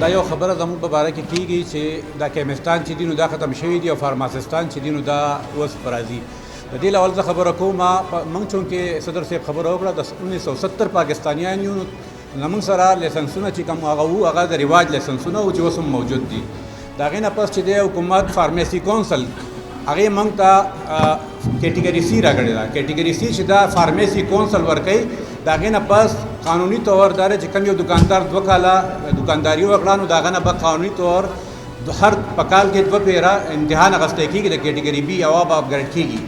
دا یو خبره زموږ په باره کې کیږي چې دا کیمستان چې دي نو دا ختم شوي دي او فارماسستان چې دي نو دا اوس په راځي. د دې له اول زه خبره کوم موږ چونکې صدر صاحب خبره وکړه د 1970 پاکستانیان یو زموږ سره لایسنسونه چې کوم هغه وو هغه د رواج لایسنسونه وو چې اوس هم موجود دي. د هغې نه پس چې دی حکومت فارمیسي کونسل هغې موږ ته کیټیګري سی راکړې ده. کیټیګري سی چې دا فارمیسي کونسل ورکوي د هغې نه پس قانوني طور دا چې کوم یو دکاندار 2 کاله دکانداري وکړه نو د هغه نه به قانوني طور هر په کال کې 2 پیره امتحان اخیستی کېږي د کیټیګري بي او به اپګریډ کېږي.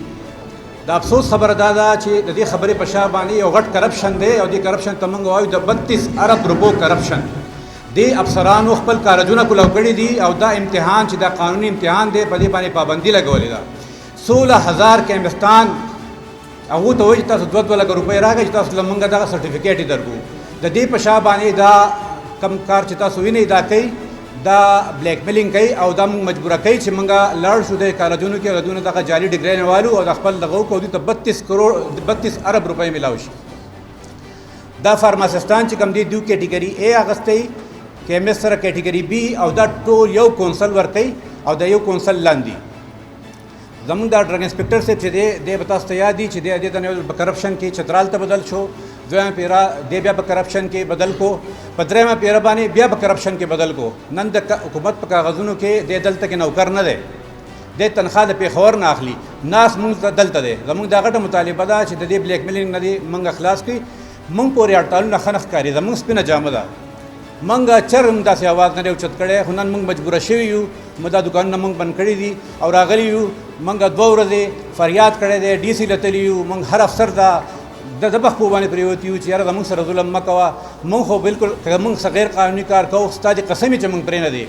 د افسوس خبره دا ده چې د دې خبرې په شا باندې یو غټ کرپشن دی او دې کرپشن ته موږ وایو د 32 ارب روپو کرپشن. دې افسرانو خپل کارجونه کولاو کړي دي او دا امتحان چې دا قانوني امتحان دی په دې باندې پابندي لګولې ده. 16000 کیمستان هغه ته وایي تاسو 2 لک روپۍ راکړئ چې تاسو لمونږ دغه سرټیفیکیټ یې درکو. د دې په شا باندې دا کم کار چې تاسو وینئ دا کوي دا بلیک میلینګ کوي او دا موږ مجبوره کوي چې موږ لاړ شو د کالجونو کې هغه دغه جعلي ډیګرۍ نیوالو او د خپل دغه وکړو دوی ته 32 ارب روپۍ میلاو شي. دا فارماسستان چې کوم دی دوی کیټیګري اے اغستی کیمست سره کیټیګري بي او دا ټول یو کونسل ورکوي او د یو کونسل لاندې زمونږ دا ډرګ انسپکټر صاحب چې دی به تاسو ته یاد دي چې دی د په کرپشن کې چترال ته بدل شو. دویمه پیره دی بیا په کرپشن کې بدل کو. په دریمه پیره باندې بیا په کرپشن کې بدل کو. نن د حکومت په کاغذونو کې دی دلته کې نوکر نه دی. دی تنخواه د پېښور نه اخلي. ناس موږ دلته دی. زموږ دا غټه مطالبه ده چې د دې بلیک میلینګ نه دی موږ خلاص کړي. موږ پورې هړتالونه ښه نه ښکاري. زموږ سپینه جامه ده. موږ چرم داسې اواز نه دی اوچت کړی خو نن موږ مجبوره شوي یو. موږ دا دوکانونه موږ بند کړي دي او راغلي یو. موږ 2 ورځې فریاد کړی دی ډي سي له تللي یو. موږ هر افسر ته د بخ په باندې پرېوتي یو چې یاره زموږ سره ظلم مه کوه. موږ خو بالکل که موږ څه غیر قانوني کار کوو ستا د قسم چې موږ پرې نه دی.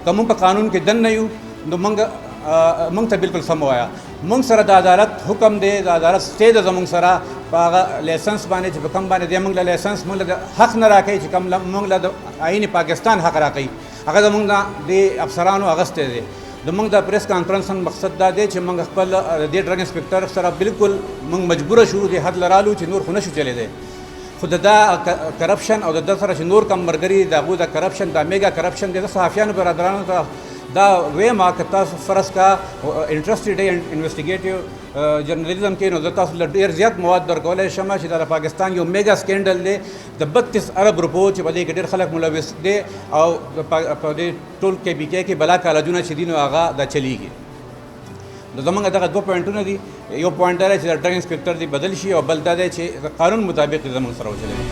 که موږ په قانون کې دننه یو نو موږ ته بالکل سم ووایه. موږ سره د عدالت حکم دی د عدالت سټې ده زموږ سره په هغه لایسنس باندې چې په کوم باندې دی موږ له لایسنس موږ له حق نه راکوي چې کوم موږ له د آئین پاکستان حق راکوي هغه زموږ نه د افسرانو اغستی دی. زموږ د پریس کانفرنس مقصد دا دی چې موږ خپل د دې ډرګ انسپکټر سره بالکل موږ مجبوره شو د حد لرالو چې نور خو نشو چلېدی. خو د دا کرپشن او د ده سره چې نور کم ملګري د هغو د کرپشن دا میګا کرپشن دی د صحافیانو برادرانو ته دا ویم که تاسو فرض کا انټرسټډ دی انویسټیګیټیو جرنالیزم کې نو زه تاسو له ډېر زیات مواد درکولی شم چې دا د پاکستان یو میګا سکینډل دی د 32 ارب روپو چې په دې کې ډېر خلک ملوث دی او په دې ټول کې بي کې بلا کالجونه چې دي نو هغه دا چلیږي. نو زمونږ دغه 2 پوینټونه دي. یو پوینټ دا چې د ډرګ انسپکټر دی بدل شي او بل دا دی چې قانون مطابق زمونږ سره وچلوي.